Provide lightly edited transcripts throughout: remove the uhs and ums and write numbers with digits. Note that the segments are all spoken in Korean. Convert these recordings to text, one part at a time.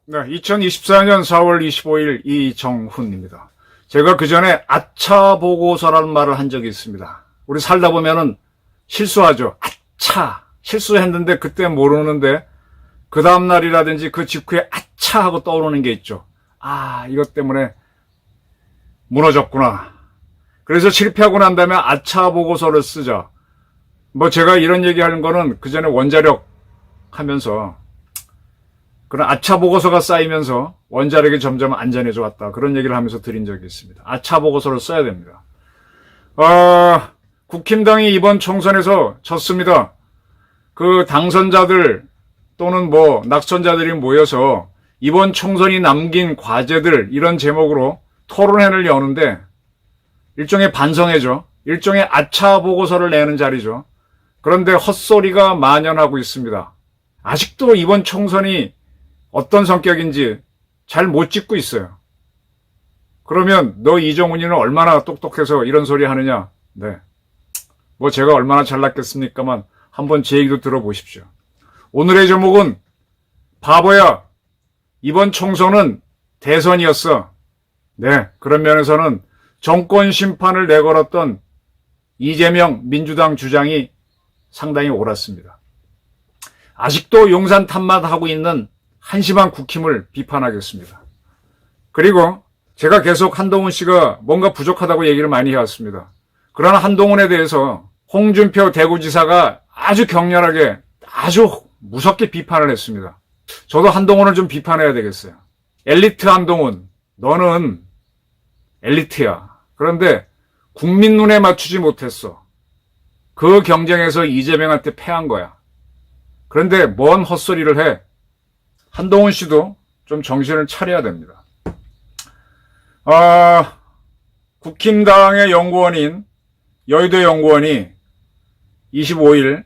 네, 2024년 4월 25일 이정훈입니다. 제가 그 전에 아차 보고서라는 말을 한 적이 있습니다. 우리 살다 보면은 실수하죠. 아차! 실수했는데 그때 모르는데 그 다음날이라든지 그 직후에 아차! 하고 떠오르는 게 있죠. 아, 이것 때문에 무너졌구나. 그래서 실패하고 난 다음에 아차 보고서를 쓰자. 뭐 제가 이런 얘기 하는 거는 그 전에 원자력 하면서 그런 아차 보고서가 쌓이면서 원자력이 점점 안전해져 왔다. 그런 얘기를 하면서 드린 적이 있습니다. 아차 보고서를 써야 됩니다. 국힘당이 이번 총선에서 졌습니다. 그 당선자들 또는 뭐 낙선자들이 모여서 이번 총선이 남긴 과제들 이런 제목으로 토론회를 여는데 일종의 반성회죠. 일종의 아차 보고서를 내는 자리죠. 그런데 헛소리가 만연하고 있습니다. 아직도 이번 총선이 어떤 성격인지 잘 못 짚고 있어요. 그러면 너 이정훈이는 얼마나 똑똑해서 이런 소리 하느냐? 네. 뭐 제가 얼마나 잘났겠습니까만 한번 제 얘기도 들어보십시오. 오늘의 제목은 바보야. 이번 총선은 대선이었어. 네. 그런 면에서는 정권 심판을 내걸었던 이재명 민주당 주장이 상당히 옳았습니다. 아직도 용산 탐만하고 있는 한심한 국힘을 비판하겠습니다. 그리고 제가 계속 한동훈 씨가 뭔가 부족하다고 얘기를 많이 해왔습니다. 그러나 한동훈에 대해서 홍준표 대구지사가 아주 격렬하게 아주 무섭게 비판을 했습니다. 저도 한동훈을 좀 비판해야 되겠어요. 엘리트 한동훈, 너는 엘리트야. 그런데 국민 눈에 맞추지 못했어. 그 경쟁에서 이재명한테 패한 거야. 그런데 뭔 헛소리를 해. 한동훈 씨도 좀 정신을 차려야 됩니다. 국힘당의 연구원인 여의도 연구원이 25일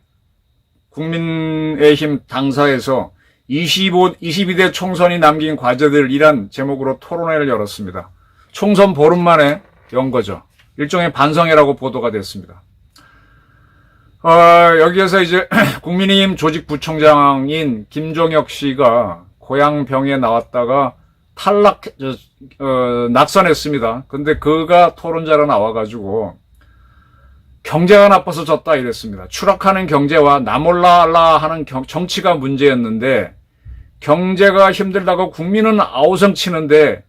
국민의힘 당사에서 22대 총선이 남긴 과제들이란 제목으로 토론회를 열었습니다. 총선 보름 만에 연 거죠. 일종의 반성회라고 보도가 됐습니다. 여기에서 이제 국민의힘 조직부총장인 김종혁 씨가 고향병에 나왔다가 낙선했습니다. 근데 그가 토론자로 나와가지고 경제가 나빠서 졌다 이랬습니다. 추락하는 경제와 나몰라라 하는 정치가 문제였는데 경제가 힘들다고 국민은 아우성치는데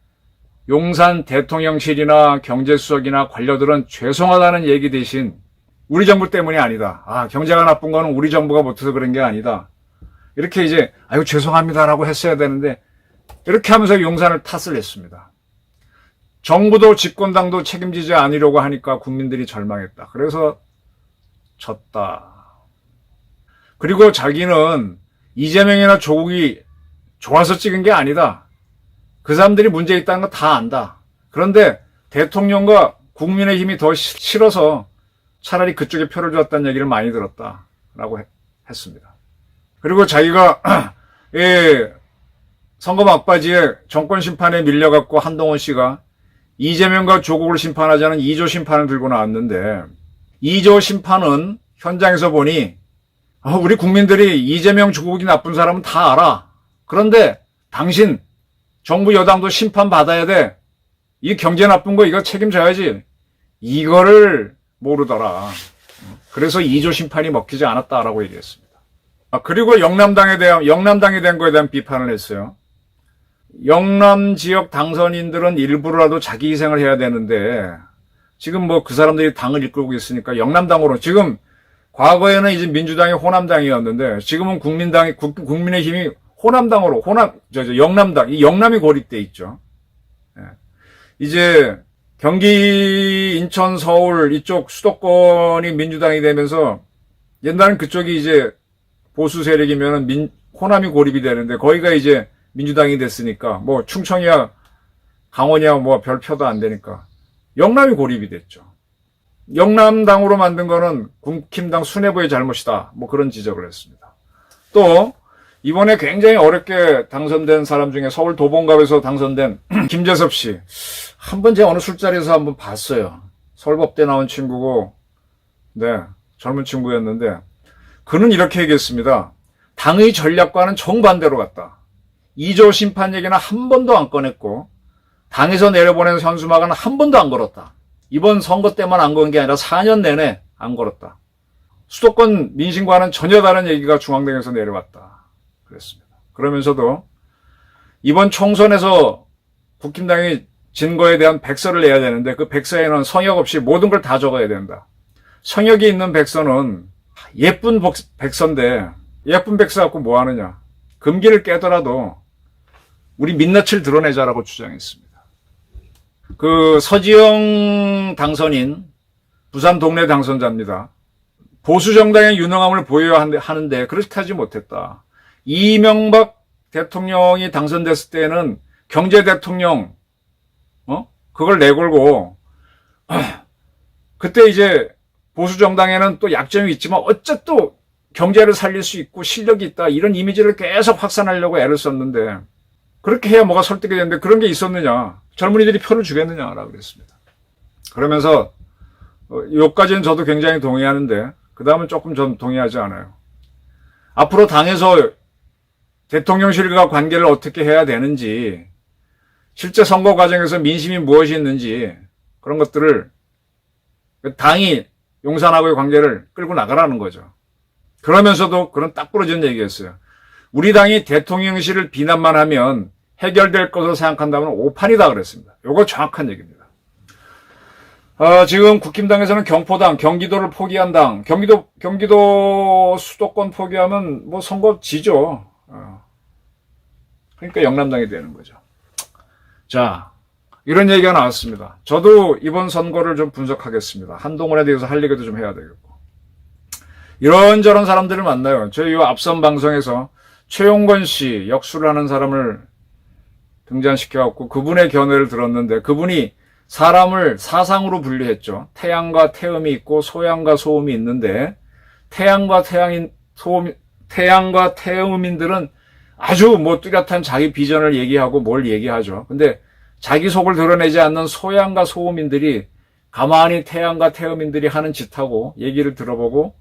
용산 대통령실이나 경제수석이나 관료들은 죄송하다는 얘기 대신 우리 정부 때문이 아니다. 경제가 나쁜 거는 우리 정부가 못해서 그런 게 아니다. 이렇게 이제 아유 죄송합니다라고 했어야 되는데 이렇게 하면서 용산을 탓을 했습니다. 정부도 집권당도 책임지지 않으려고 하니까 국민들이 절망했다. 그래서 졌다. 그리고 자기는 이재명이나 조국이 좋아서 찍은 게 아니다. 그 사람들이 문제 있다는 거 다 안다. 그런데 대통령과 국민의힘이 더 싫어서 차라리 그쪽에 표를 줬다는 얘기를 많이 들었다라고 했습니다. 그리고 자기가 선거 막바지에 정권 심판에 밀려갖고 한동훈 씨가 이재명과 조국을 심판하자는 2조 심판을 들고 나왔는데 2조 심판은 현장에서 보니 우리 국민들이 이재명 조국이 나쁜 사람은 다 알아. 그런데 당신 정부 여당도 심판받아야 돼. 이 경제 나쁜 거 이거 책임져야지. 이거를 모르더라. 그래서 2조 심판이 먹히지 않았다라고 얘기했습니다. 그리고 영남당에 된 거에 대한 비판을 했어요. 영남 지역 당선인들은 일부라도 자기 희생을 해야 되는데 지금 뭐 그 사람들이 당을 이끌고 있으니까 영남당으로 지금 과거에는 이제 민주당이 호남당이었는데 지금은 국민의힘이 호남당으로 영남당 이 영남이 고립돼 있죠. 이제 경기, 인천, 서울 이쪽 수도권이 민주당이 되면서 옛날엔 그쪽이 이제 보수 세력이면은 호남이 고립이 되는데 거기가 이제 민주당이 됐으니까 뭐 충청이야 강원이야 뭐 별 표도 안 되니까 영남이 고립이 됐죠. 영남당으로 만든 거는 국힘당 수뇌부의 잘못이다. 뭐 그런 지적을 했습니다. 또 이번에 굉장히 어렵게 당선된 사람 중에 서울 도봉갑에서 당선된 김재섭 씨. 한번 제가 어느 술자리에서 한번 봤어요. 서울법대 나온 친구고, 네, 젊은 친구였는데, 그는 이렇게 얘기했습니다. 당의 전략과는 정반대로 갔다. 2조 심판 얘기는 한 번도 안 꺼냈고, 당에서 내려보낸 현수막은 한 번도 안 걸었다. 이번 선거 때만 안 건 게 아니라 4년 내내 안 걸었다. 수도권 민심과는 전혀 다른 얘기가 중앙당에서 내려왔다. 그랬습니다. 그러면서도 이번 총선에서 국힘당이 진 거에 대한 백서를 내야 되는데 그 백서에는 성역 없이 모든 걸 다 적어야 된다. 성역이 있는 백서는 예쁜 백서인데 예쁜 백서 갖고 뭐 하느냐. 금기를 깨더라도 우리 민낯을 드러내자라고 주장했습니다. 그 서지영 당선인 부산 동네 당선자입니다. 보수정당의 유능함을 보여야 하는데 그렇게 하지 못했다. 이명박 대통령이 당선됐을 때는 경제대통령 그걸 내걸고 그때 이제 보수정당에는 또 약점이 있지만 어쨌든 경제를 살릴 수 있고 실력이 있다 이런 이미지를 계속 확산하려고 애를 썼는데 그렇게 해야 뭐가 설득이 되는데 그런 게 있었느냐. 젊은이들이 표를 주겠느냐라고 그랬습니다. 그러면서 여기까지는 저도 굉장히 동의하는데 그 다음은 조금 좀 동의하지 않아요. 앞으로 당에서 대통령실과 관계를 어떻게 해야 되는지 실제 선거 과정에서 민심이 무엇이 있는지 그런 것들을 당이 용산하고의 관계를 끌고 나가라는 거죠. 그러면서도 그런 딱 부러진 얘기였어요. 우리 당이 대통령실을 비난만 하면 해결될 것으로 생각한다면 오판이다 그랬습니다. 이거 정확한 얘기입니다. 지금 국힘당에서는 경포당, 경기도를 포기한 당, 경기도 수도권 포기하면 뭐 선거 지죠. 그러니까 영남당이 되는 거죠. 자, 이런 얘기가 나왔습니다. 저도 이번 선거를 좀 분석하겠습니다. 한동훈에 대해서 할 얘기도 좀 해야 되겠고. 이런저런 사람들을 만나요. 저희 이 앞선 방송에서 최용건 씨, 역술을 하는 사람을 등장시켜갖고 그분의 견해를 들었는데 그분이 사람을 사상으로 분류했죠. 태양과 태음이 있고 소양과 소음이 있는데 태양과 태음인들은 아주 뭐 뚜렷한 자기 비전을 얘기하고 뭘 얘기하죠. 근데 자기 속을 드러내지 않는 소양과 소음인들이 가만히 태양과 태음인들이 하는 짓하고 얘기를 들어보고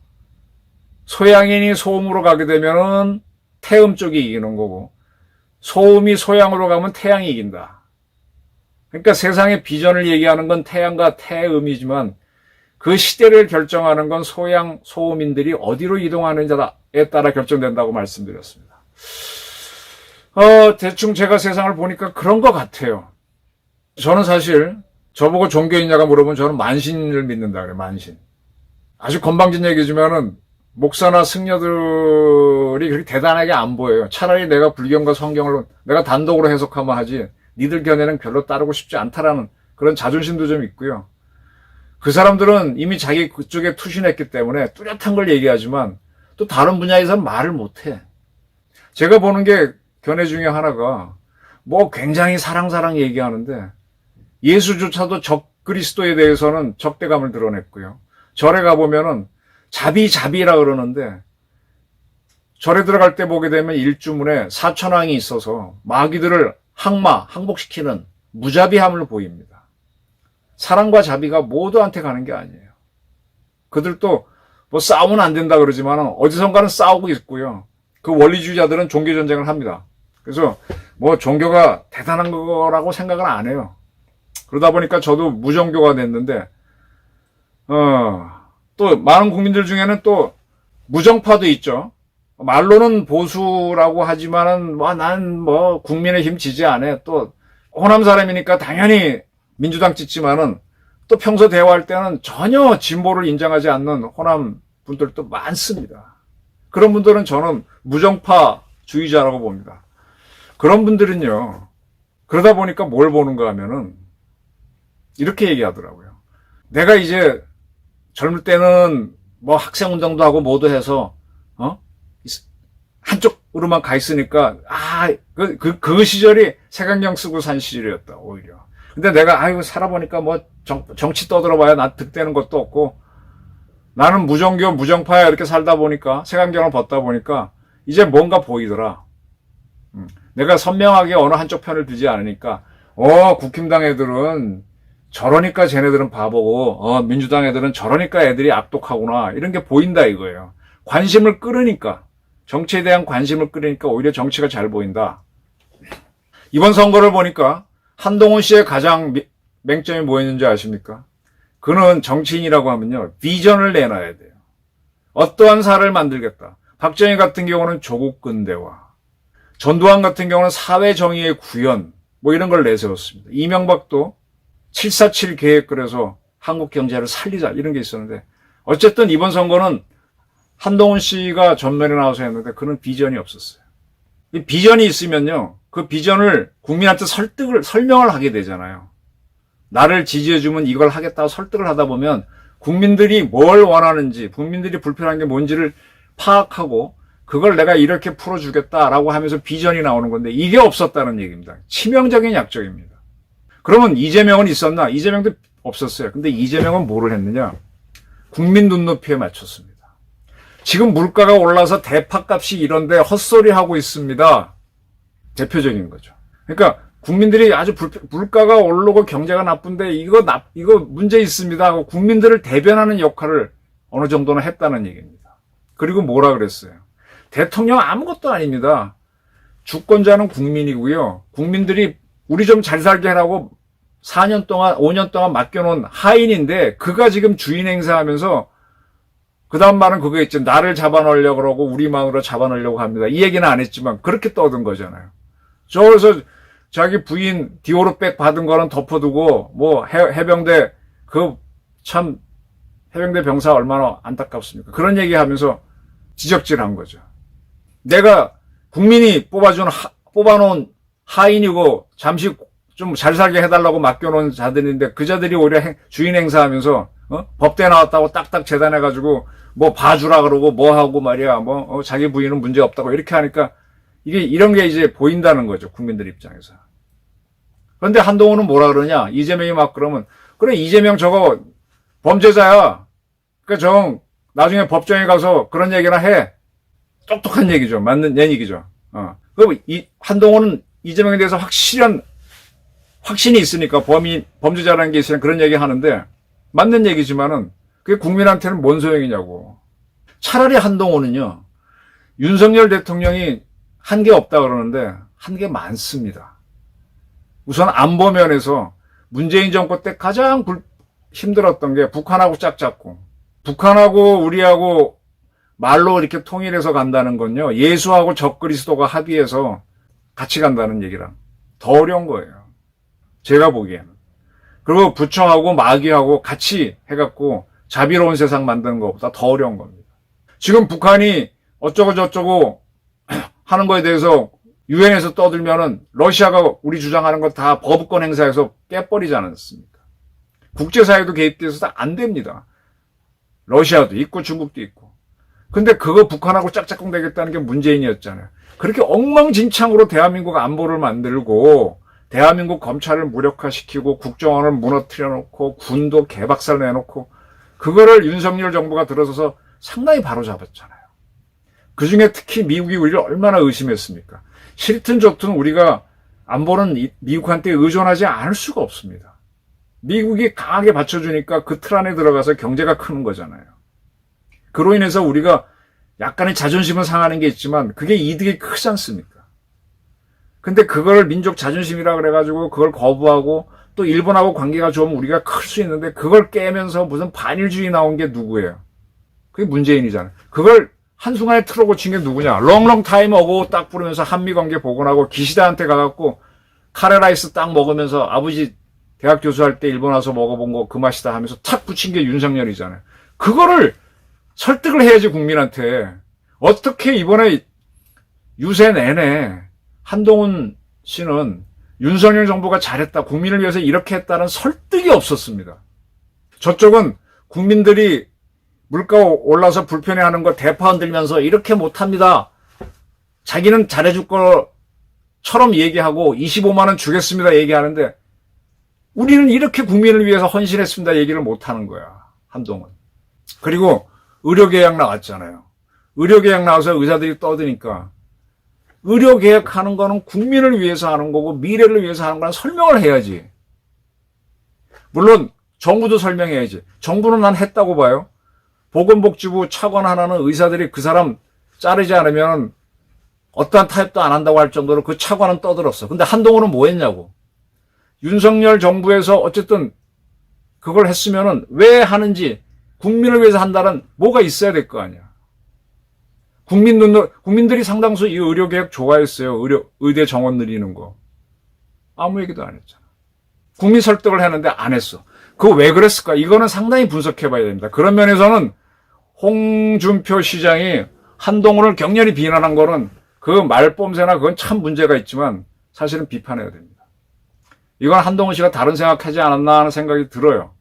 소양인이 소음으로 가게 되면은 태음 쪽이 이기는 거고 소음이 소양으로 가면 태양이 이긴다. 그러니까 세상의 비전을 얘기하는 건 태양과 태음이지만 그 시대를 결정하는 건 소양, 소음인들이 어디로 이동하느냐에 따라 결정된다고 말씀드렸습니다. 대충 제가 세상을 보니까 그런 것 같아요. 저는 사실 저보고 종교인냐가 물어보면 저는 만신을 믿는다 그래요. 만신. 아주 건방진 얘기지만은 목사나 승려들이 그렇게 대단하게 안 보여요. 차라리 내가 불경과 성경을 내가 단독으로 해석하면 하지 니들 견해는 별로 따르고 싶지 않다라는 그런 자존심도 좀 있고요. 그 사람들은 이미 자기 그쪽에 투신했기 때문에 뚜렷한 걸 얘기하지만 또 다른 분야에서는 말을 못해. 제가 보는 게 견해 중에 하나가 뭐 굉장히 사랑 얘기하는데 예수조차도 적그리스도에 대해서는 적대감을 드러냈고요. 절에 가보면은 자비라 그러는데 절에 들어갈 때 보게 되면 일주문에 사천왕이 있어서 마귀들을 항복시키는 무자비함을 보입니다. 사랑과 자비가 모두한테 가는 게 아니에요. 그들도 뭐 싸우면 안 된다 그러지만 어디선가는 싸우고 있고요. 그 원리주의자들은 종교전쟁을 합니다. 그래서 뭐 종교가 대단한 거라고 생각은 안 해요. 그러다 보니까 저도 무종교가 됐는데 또 많은 국민들 중에는 또 무정파도 있죠. 말로는 보수라고 하지만은 난 국민의힘 지지 안 해. 또 호남 사람이니까 당연히 민주당 찍지만은 또 평소 대화할 때는 전혀 진보를 인정하지 않는 호남 분들도 많습니다. 그런 분들은 저는 무정파주의자라고 봅니다. 그런 분들은요. 그러다 보니까 뭘 보는가 하면은 이렇게 얘기하더라고요. 내가 이제 젊을 때는 뭐 학생운동도 하고 뭐도 해서 한쪽으로만 가 있으니까 그 시절이 색안경 쓰고 산 시절이었다 오히려. 근데 내가 살아보니까 뭐 정치 떠들어봐야 나 득되는 것도 없고 나는 무종교 무정파야 이렇게 살다 보니까 색안경을 벗다 보니까 이제 뭔가 보이더라. 내가 선명하게 어느 한쪽 편을 두지 않으니까 국힘당 애들은 저러니까 쟤네들은 바보고 민주당 애들은 저러니까 애들이 악독하구나 이런 게 보인다 이거예요. 관심을 끌으니까 정치에 대한 관심을 끌으니까 오히려 정치가 잘 보인다. 이번 선거를 보니까 한동훈 씨의 가장 맹점이 뭐였는지 아십니까? 그는 정치인이라고 하면요 비전을 내놔야 돼요. 어떠한 사를 만들겠다. 박정희 같은 경우는 조국 근대화, 전두환 같은 경우는 사회정의의 구현 뭐 이런 걸 내세웠습니다. 이명박도 747 계획 그래서 한국 경제를 살리자 이런 게 있었는데 어쨌든 이번 선거는 한동훈 씨가 전면에 나와서 했는데 그는 비전이 없었어요. 이 비전이 있으면요 그 비전을 국민한테 설명을 하게 되잖아요. 나를 지지해주면 이걸 하겠다고 설득을 하다 보면 국민들이 뭘 원하는지 국민들이 불편한 게 뭔지를 파악하고 그걸 내가 이렇게 풀어주겠다라고 하면서 비전이 나오는 건데 이게 없었다는 얘기입니다. 치명적인 약점입니다. 그러면 이재명은 있었나? 이재명도 없었어요. 근데 이재명은 뭐를 했느냐? 국민 눈높이에 맞췄습니다. 지금 물가가 올라서 대파값이 이런데 헛소리 하고 있습니다. 대표적인 거죠. 그러니까 국민들이 아주 물가가 오르고 경제가 나쁜데 이거 문제 있습니다 하고 국민들을 대변하는 역할을 어느 정도는 했다는 얘기입니다. 그리고 뭐라 그랬어요? 대통령 아무것도 아닙니다. 주권자는 국민이고요. 국민들이 우리 좀 잘 살게 하라고 4년 동안 5년 동안 맡겨놓은 하인인데 그가 지금 주인 행사하면서 그 다음 말은 그거 있죠. 나를 잡아놓으려고 그러고 우리 마음으로 잡아놓으려고 합니다. 이 얘기는 안 했지만 그렇게 떠든 거잖아요. 저기서 자기 부인 디오르백 받은 거는 덮어두고 뭐 해병대 해병대 병사 얼마나 안타깝습니까? 그런 얘기하면서 지적질한 거죠. 내가 국민이 뽑아놓은 하인이고 잠시 좀 잘 살게 해달라고 맡겨놓은 자들인데 그 자들이 오히려 주인 행사하면서 법대 나왔다고 딱딱 재단해가지고 뭐 봐주라 그러고 뭐 하고 말이야 자기 부인은 문제 없다고 이렇게 하니까 이런 게 이제 보인다는 거죠 국민들 입장에서. 그런데 한동훈은 뭐라 그러냐? 이재명이 막 그러면 그래 이재명 저거 범죄자야. 그러니까 나중에 법정에 가서 그런 얘기나 해. 똑똑한 얘기죠. 맞는 얘기죠. 그럼 한동훈은 이재명에 대해서 확신이 있으니까 범죄자라는 게 있으니까 그런 얘기 하는데 맞는 얘기지만은 그게 국민한테는 뭔 소용이냐고. 차라리 한동훈은요. 윤석열 대통령이 한 게 없다 그러는데 한 게 많습니다. 우선 안보 면에서 문재인 정권 때 가장 힘들었던 게 북한하고 짝잡고 북한하고 우리하고 말로 이렇게 통일해서 간다는 건요. 예수하고 적그리스도가 합의해서 같이 간다는 얘기랑 더 어려운 거예요. 제가 보기에는. 그리고 부처하고 마귀하고 같이 해갖고 자비로운 세상 만드는 것보다 더 어려운 겁니다. 지금 북한이 어쩌고 저쩌고 하는 거에 대해서 유엔에서 떠들면은 러시아가 우리 주장하는 거 다 거부권 행사해서 깨버리지 않았습니까? 국제사회도 개입돼서 다 안 됩니다. 러시아도 있고 중국도 있고. 근데 그거 북한하고 짝짝꿍 되겠다는 게 문재인이었잖아요. 그렇게 엉망진창으로 대한민국 안보를 만들고 대한민국 검찰을 무력화시키고 국정원을 무너뜨려 놓고 군도 개박살 내놓고 그거를 윤석열 정부가 들어서서 상당히 바로잡았잖아요. 그중에 특히 미국이 우리를 얼마나 의심했습니까? 싫든 좋든 우리가 안보는 미국한테 의존하지 않을 수가 없습니다. 미국이 강하게 받쳐주니까 그 틀 안에 들어가서 경제가 크는 거잖아요. 그로 인해서 우리가 약간의 자존심은 상하는 게 있지만 그게 이득이 크지 않습니까? 근데 그걸 민족 자존심이라 그래가지고 그걸 거부하고 또 일본하고 관계가 좋으면 우리가 클 수 있는데 그걸 깨면서 무슨 반일주의 나온 게 누구예요? 그게 문재인이잖아요. 그걸 한순간에 틀어고친 게 누구냐? 롱롱 타임 어고 딱 부르면서 한미관계 복원하고 기시다한테 가갖고 카레라이스 딱 먹으면서 아버지 대학 교수할 때 일본 와서 먹어본 거 그 맛이다 하면서 탁 붙인 게 윤석열이잖아요. 그거를 설득을 해야지 국민한테. 어떻게 이번에 유세 내내 한동훈 씨는 윤석열 정부가 잘했다, 국민을 위해서 이렇게 했다는 설득이 없었습니다. 저쪽은 국민들이 물가 올라서 불편해하는 거 대파 흔들면서 이렇게 못합니다. 자기는 잘해줄 것처럼 얘기하고 25만 원 주겠습니다 얘기하는데 우리는 이렇게 국민을 위해서 헌신했습니다 얘기를 못하는 거야. 한동훈. 그리고 의료계약 나왔잖아요. 의료개혁 나와서 의사들이 떠드니까 의료개혁 하는 거는 국민을 위해서 하는 거고 미래를 위해서 하는 거는 설명을 해야지. 물론 정부도 설명해야지. 정부는 난 했다고 봐요. 보건복지부 차관 하나는 의사들이 그 사람 자르지 않으면 어떠한 타협도 안 한다고 할 정도로 그 차관은 떠들었어. 근데 한동훈은 뭐 했냐고. 윤석열 정부에서 어쨌든 그걸 했으면은 왜 하는지 국민을 위해서 한다는 뭐가 있어야 될 거 아니야. 국민들이 상당수 이 의료개혁 좋아했어요. 의대 정원 늘리는 거. 아무 얘기도 안 했잖아. 국민 설득을 했는데 안 했어. 그거 왜 그랬을까? 이거는 상당히 분석해 봐야 됩니다. 그런 면에서는 홍준표 시장이 한동훈을 격렬히 비난한 거는 그 말뽐새나 그건 참 문제가 있지만 사실은 비판해야 됩니다. 이건 한동훈 씨가 다른 생각하지 않았나 하는 생각이 들어요.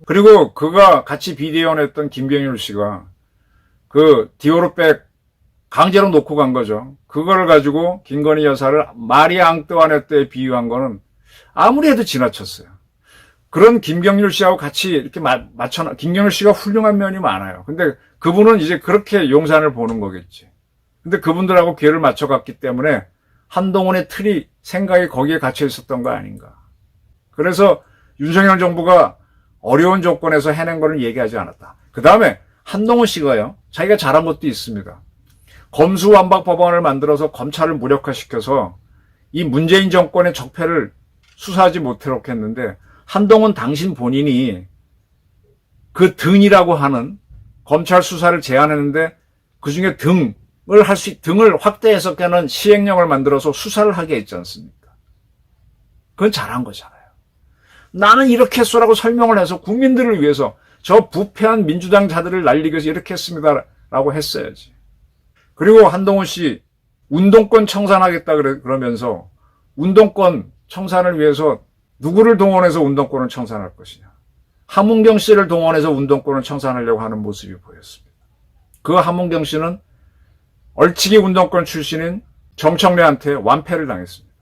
그리고 그가 같이 비대위원했던 김경률 씨가 그 디오르백 강제로 놓고 간 거죠. 그걸 가지고 김건희 여사를 마리 앙뚜아네트에 비유한 거는 아무리 해도 지나쳤어요. 그런 김경률 씨하고 같이 이렇게 김경률 씨가 훌륭한 면이 많아요. 근데 그분은 이제 그렇게 용산을 보는 거겠지. 근데 그분들하고 기회를 맞춰갔기 때문에 한동훈의 틀이 생각이 거기에 갇혀 있었던 거 아닌가. 그래서 윤석열 정부가 어려운 조건에서 해낸 거는 얘기하지 않았다. 그 다음에 한동훈 씨가요, 자기가 잘한 것도 있습니다. 검수완박 법안을 만들어서 검찰을 무력화시켜서 이 문재인 정권의 적폐를 수사하지 못하도록 했는데 한동훈 당신 본인이 그 등이라고 하는 검찰 수사를 제안했는데 그중에 등을 확대 해석하는 시행령을 만들어서 수사를 하게 했지 않습니까? 그건 잘한 거잖아요. 나는 이렇게 했어라고 설명을 해서 국민들을 위해서 저 부패한 민주당 자들을 날리기 위해서 이렇게 했습니다라고 했어야지. 그리고 한동훈 씨 운동권 청산하겠다 그러면서 운동권 청산을 위해서 누구를 동원해서 운동권을 청산할 것이냐. 함은경 씨를 동원해서 운동권을 청산하려고 하는 모습이 보였습니다. 그 함은경 씨는 얼치기 운동권 출신인 정청래한테 완패를 당했습니다.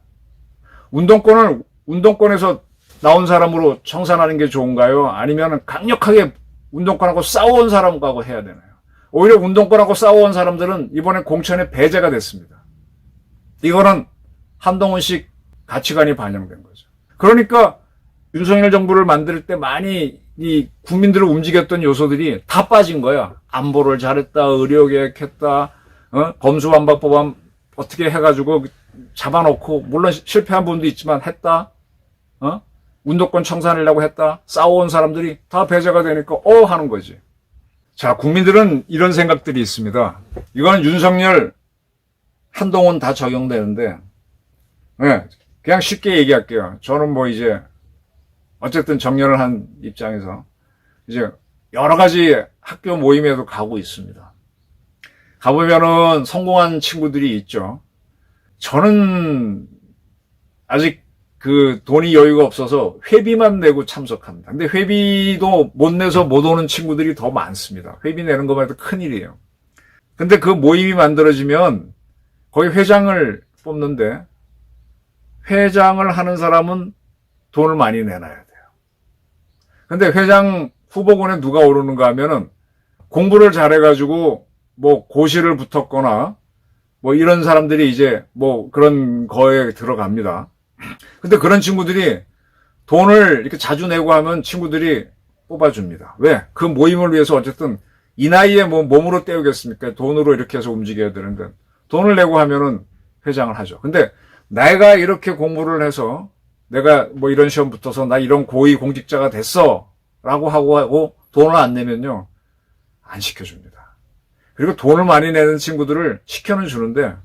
운동권을 운동권에서 나온 사람으로 청산하는 게 좋은가요? 아니면 강력하게 운동권하고 싸워온 사람하고 해야 되나요? 오히려 운동권하고 싸워온 사람들은 이번에 공천에 배제가 됐습니다. 이거는 한동훈식 가치관이 반영된 거죠. 그러니까 윤석열 정부를 만들 때 많이 이 국민들을 움직였던 요소들이 다 빠진 거야. 안보를 잘했다, 의료개혁했다, 검수완박 법안 어떻게 해가지고 잡아놓고, 물론 실패한 부분도 있지만 했다, 운동권 청산하려고 했다, 싸워온 사람들이 다 배제가 되니까 하는 거지. 자, 국민들은 이런 생각들이 있습니다. 이건 윤석열, 한동훈 다 적용되는데, 그냥 쉽게 얘기할게요. 저는 뭐 이제 어쨌든 정년을 한 입장에서 이제 여러 가지 학교 모임에도 가고 있습니다. 가보면은 성공한 친구들이 있죠. 저는 아직 그 돈이 여유가 없어서 회비만 내고 참석합니다. 근데 회비도 못 내서 못 오는 친구들이 더 많습니다. 회비 내는 것만 해도 큰일이에요. 근데 그 모임이 만들어지면 거의 회장을 뽑는데 회장을 하는 사람은 돈을 많이 내놔야 돼요. 근데 회장 후보군에 누가 오르는가 하면은 공부를 잘해가지고 뭐 고시를 붙었거나 뭐 이런 사람들이 이제 뭐 그런 거에 들어갑니다. 근데 그런 친구들이 돈을 이렇게 자주 내고 하면 친구들이 뽑아줍니다. 왜? 그 모임을 위해서 어쨌든 이 나이에 뭐 몸으로 때우겠습니까? 돈으로 이렇게 해서 움직여야 되는데 돈을 내고 하면은 회장을 하죠. 근데 내가 이렇게 공부를 해서 내가 뭐 이런 시험 붙어서 나 이런 고위 공직자가 됐어 라고 하고 돈을 안 내면요 안 시켜줍니다. 그리고 돈을 많이 내는 친구들을 시켜는 주는데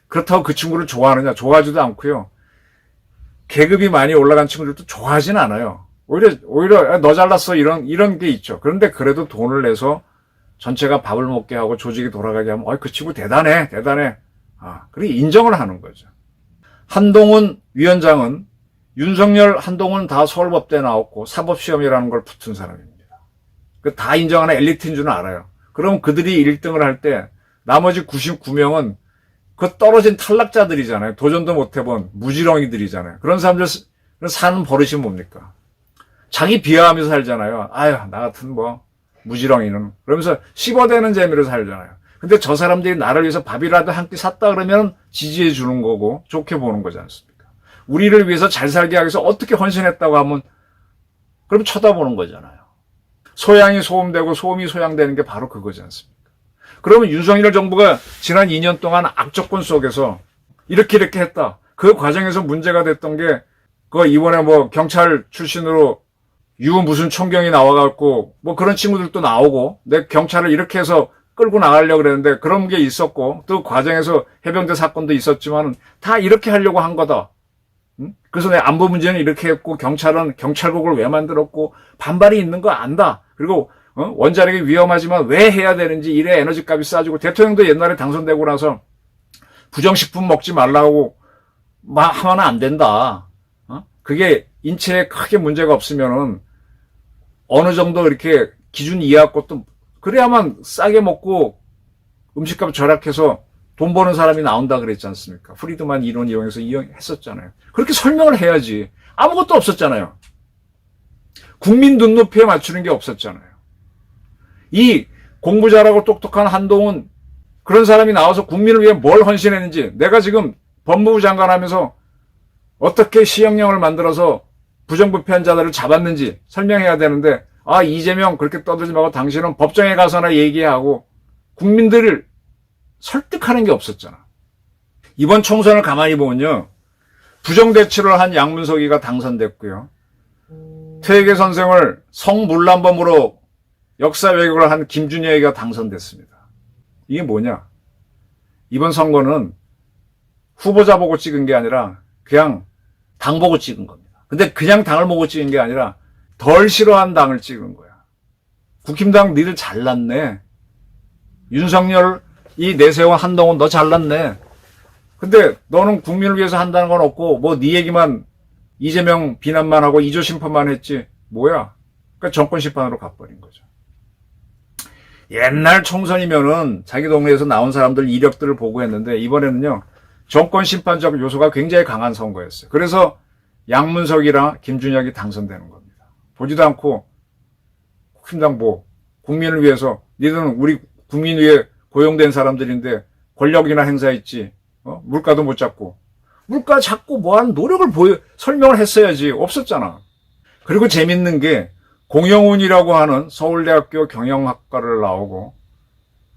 그렇다고 그 친구를 좋아하느냐? 좋아하지도 않고요. 계급이 많이 올라간 친구들도 좋아하진 않아요. 오히려 너 잘났어 이런 게 있죠. 그런데 그래도 돈을 내서 전체가 밥을 먹게 하고 조직이 돌아가게 하면 그 친구 대단해. 그리고 인정을 하는 거죠. 한동훈 위원장은 윤석열, 한동훈 다 서울법대 나왔고 사법시험이라는 걸 붙은 사람입니다. 그 다 인정하는 엘리트인 줄은 알아요. 그럼 그들이 1등을 할 때 나머지 99명은 그 떨어진 탈락자들이잖아요. 도전도 못 해본 무지렁이들이잖아요. 그런 사람들 사는 버릇이 뭡니까? 자기 비하하면서 살잖아요. 나 같은 뭐 무지렁이는. 그러면서 씹어대는 재미로 살잖아요. 근데 저 사람들이 나를 위해서 밥이라도 한 끼 샀다 그러면 지지해 주는 거고 좋게 보는 거지 않습니까? 우리를 위해서 잘 살게 하기 위해서 어떻게 헌신했다고 하면 그럼 쳐다보는 거잖아요. 소양이 소음되고 소음이 소양되는 게 바로 그거지 않습니까? 그러면 윤석열 정부가 지난 2년 동안 악조건 속에서 이렇게 했다. 그 과정에서 문제가 됐던 게 그 이번에 뭐 경찰 출신으로 유 무슨 총경이 나와갖고 뭐 그런 친구들도 나오고 내 경찰을 이렇게 해서 끌고 나가려고 그랬는데 그런 게 있었고 또 과정에서 해병대 사건도 있었지만 다 이렇게 하려고 한 거다. 그래서 내 안보 문제는 이렇게 했고 경찰은 경찰국을 왜 만들었고 반발이 있는 거 안다. 그리고 원자력이 위험하지만 왜 해야 되는지 이래 에너지 값이 싸지고 대통령도 옛날에 당선되고 나서 부정식품 먹지 말라고 하면 안 된다. 그게 인체에 크게 문제가 없으면은 어느 정도 이렇게 기준 이해하고 또 그래야만 싸게 먹고 음식값 절약해서 돈 버는 사람이 나온다 그랬지 않습니까? 프리드만 이론 이용해서 했었잖아요. 그렇게 설명을 해야지. 아무것도 없었잖아요. 국민 눈높이에 맞추는 게 없었잖아요. 이 공부 잘하고 똑똑한 한동훈 그런 사람이 나와서 국민을 위해 뭘 헌신했는지 내가 지금 법무부 장관 하면서 어떻게 시행령을 만들어서 부정부패한 자들을 잡았는지 설명해야 되는데 이재명 그렇게 떠들지 말고 당신은 법정에 가서나 얘기하고 국민들을 설득하는 게 없었잖아. 이번 총선을 가만히 보면요. 부정대치를 한 양문석이가 당선됐고요. 퇴계 선생을 성물란범으로 역사 왜곡을 한 김준혁이가 당선됐습니다. 이게 뭐냐? 이번 선거는 후보자 보고 찍은 게 아니라 그냥 당 보고 찍은 겁니다. 근데 그냥 당을 보고 찍은 게 아니라 덜 싫어한 당을 찍은 거야. 국힘당 니들 잘났네. 윤석열 이 내세운 한동훈 너 잘났네. 근데 너는 국민을 위해서 한다는 건 없고 뭐 네 얘기만 이재명 비난만 하고 이조 심판만 했지 뭐야. 그러니까 정권 심판으로 가버린 거죠. 옛날 총선이면은 자기 동네에서 나온 사람들 이력들을 보고 했는데 이번에는요. 정권 심판적 요소가 굉장히 강한 선거였어요. 그래서 양문석이랑 김준혁이 당선되는 겁니다. 보지도 않고 국힘당 국민을 위해서 니들은 우리 국민 위해 고용된 사람들인데 권력이나 행사했지 물가도 못 잡고 물가 잡고 뭐하는 노력을 설명을 했어야지. 없었잖아. 그리고 재밌는 게 공영훈이라고 하는 서울대학교 경영학과를 나오고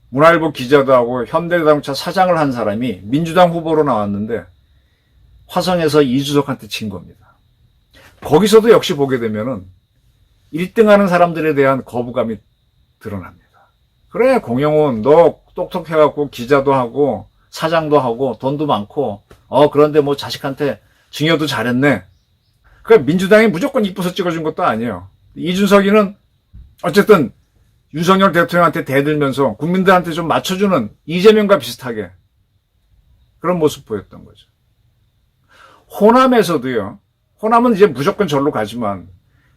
문화일보 기자도 하고 현대자동차 사장을 한 사람이 민주당 후보로 나왔는데 화성에서 이준석한테 진 겁니다. 거기서도 역시 보게 되면은 1등 하는 사람들에 대한 거부감이 드러납니다. 그래 공영훈 너 똑똑해갖고 기자도 하고 사장도 하고 돈도 많고 그런데 뭐 자식한테 증여도 잘했네. 그러니까 민주당이 무조건 이뻐서 찍어준 것도 아니에요. 이준석이는 어쨌든 윤석열 대통령한테 대들면서 국민들한테 좀 맞춰주는 이재명과 비슷하게 그런 모습 보였던 거죠. 호남에서도요. 호남은 이제 무조건 절로 가지만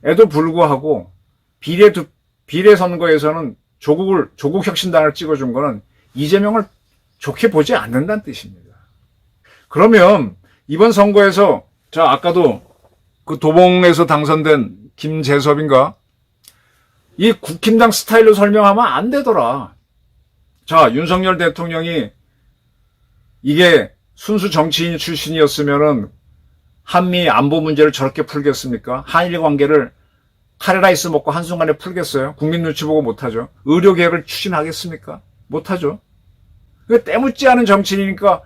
에도 불구하고 비례 선거에서는 조국 혁신당을 찍어준 거는 이재명을 좋게 보지 않는다는 뜻입니다. 그러면 이번 선거에서 아까도 그 도봉에서 당선된 김재섭인가? 이 국힘당 스타일로 설명하면 안 되더라. 윤석열 대통령이 이게 순수 정치인 출신이었으면은 한미 안보 문제를 저렇게 풀겠습니까? 한일 관계를 카레라이스 먹고 한순간에 풀겠어요? 국민 눈치 보고 못하죠. 의료개혁을 추진하겠습니까? 못하죠. 그게 때묻지 않은 정치인이니까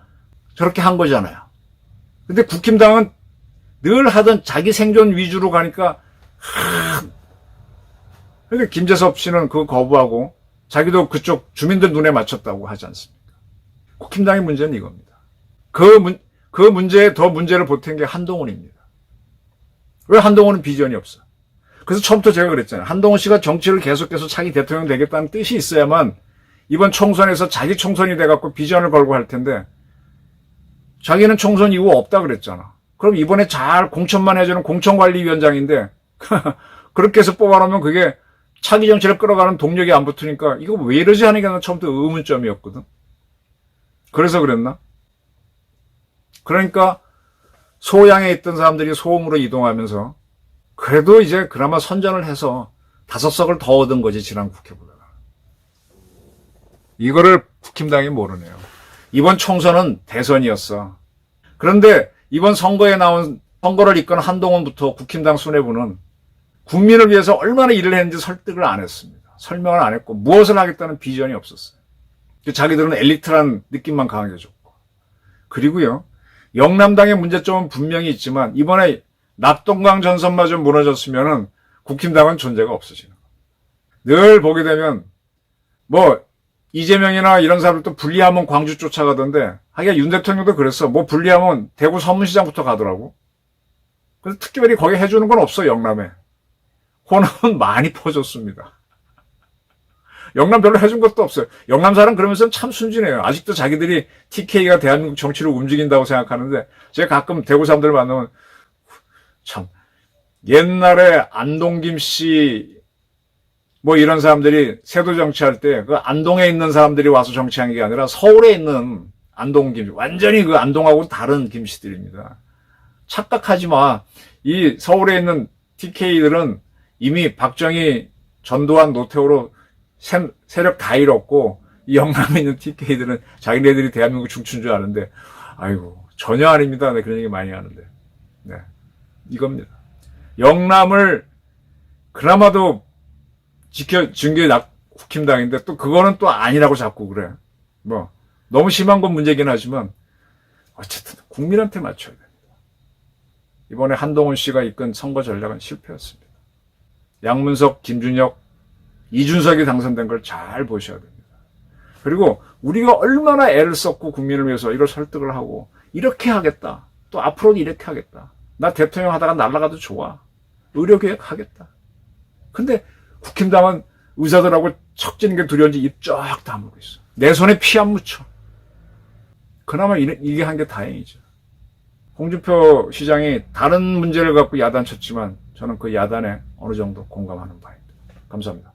저렇게 한 거잖아요. 근데 국힘당은 늘 하던 자기 생존 위주로 가니까 그러니까 김재섭 씨는 그거 거부하고 자기도 그쪽 주민들 눈에 맞췄다고 하지 않습니까? 국힘당의 문제는 이겁니다. 그 문제에 더 문제를 보탠 게 한동훈입니다. 왜 한동훈은 비전이 없어? 그래서 처음부터 제가 그랬잖아요. 한동훈 씨가 정치를 계속해서 차기 대통령 되겠다는 뜻이 있어야만 이번 총선에서 자기 총선이 돼갖고 비전을 걸고 할 텐데 자기는 총선 이후 없다 그랬잖아. 그럼 이번에 잘 공천만 해주는 공천관리위원장인데 그렇게 해서 뽑아놓으면 그게 차기 정치를 끌어가는 동력이 안 붙으니까 이거 왜 이러지 하는 게 난 처음부터 의문점이었거든. 그래서 그랬나? 그러니까 소양에 있던 사람들이 소음으로 이동하면서 그래도 이제 그나마 선전을 해서 5석을 더 얻은 거지 지난 국회보다. 이거를 국힘당이 모르네요. 이번 총선은 대선이었어. 그런데 이번 선거를 이끈 한동훈부터 국힘당 수뇌부는 국민을 위해서 얼마나 일을 했는지 설득을 안 했습니다. 설명을 안 했고 무엇을 하겠다는 비전이 없었어요. 자기들은 엘리트란 느낌만 강하게 줬고. 그리고요, 영남당의 문제점은 분명히 있지만 이번에 낙동강 전선마저 무너졌으면은 국힘당은 존재가 없어지는 거예요. 늘 보게 되면 뭐 이재명이나 이런 사람들도 분리하면 광주 쫓아가던데, 하기야 윤 대통령도 그랬어. 뭐 분리하면 대구 서문시장부터 가더라고. 그래서 특별히 거기 해주는 건 없어. 영남에 호남은 많이 퍼졌습니다. 영남 별로 해준 것도 없어요. 영남 사람 그러면서 참 순진해요. 아직도 자기들이 TK가 대한민국 정치를 움직인다고 생각하는데, 제가 가끔 대구 사람들 만나면 참 옛날에 안동김 씨 뭐 이런 사람들이 세도 정치할 때 그 안동에 있는 사람들이 와서 정치한 게 아니라 서울에 있는 안동김 씨, 완전히 그 안동하고 다른 김 씨들입니다. 착각하지 마. 이 서울에 있는 TK들은 이미 박정희, 전두환, 노태우로 세력 다 잃었고, 이 영남에 있는 TK들은 자기네들이 대한민국 중추인 줄 아는데, 아이고, 전혀 아닙니다. 네, 그런 얘기 많이 하는데. 네. 이겁니다. 영남을 그나마도 지켜준 게 국힘당인데, 또 그거는 또 아니라고 자꾸 그래. 뭐, 너무 심한 건 문제긴 하지만, 어쨌든 국민한테 맞춰야 됩니다. 이번에 한동훈 씨가 이끈 선거 전략은 실패였습니다. 양문석, 김준혁, 이준석이 당선된 걸 잘 보셔야 됩니다. 그리고 우리가 얼마나 애를 썼고 국민을 위해서 이걸 설득을 하고, 이렇게 하겠다. 또 앞으로도 이렇게 하겠다. 나 대통령 하다가 날아가도 좋아. 의료개혁 하겠다. 근데 국힘당은 의사들하고 척지는 게 두려운지 입 쫙 다물고 있어. 내 손에 피 안 묻혀. 그나마 이게 한 게 다행이죠. 홍준표 시장이 다른 문제를 갖고 야단쳤지만 저는 그 야단에 어느 정도 공감하는 바입니다. 감사합니다.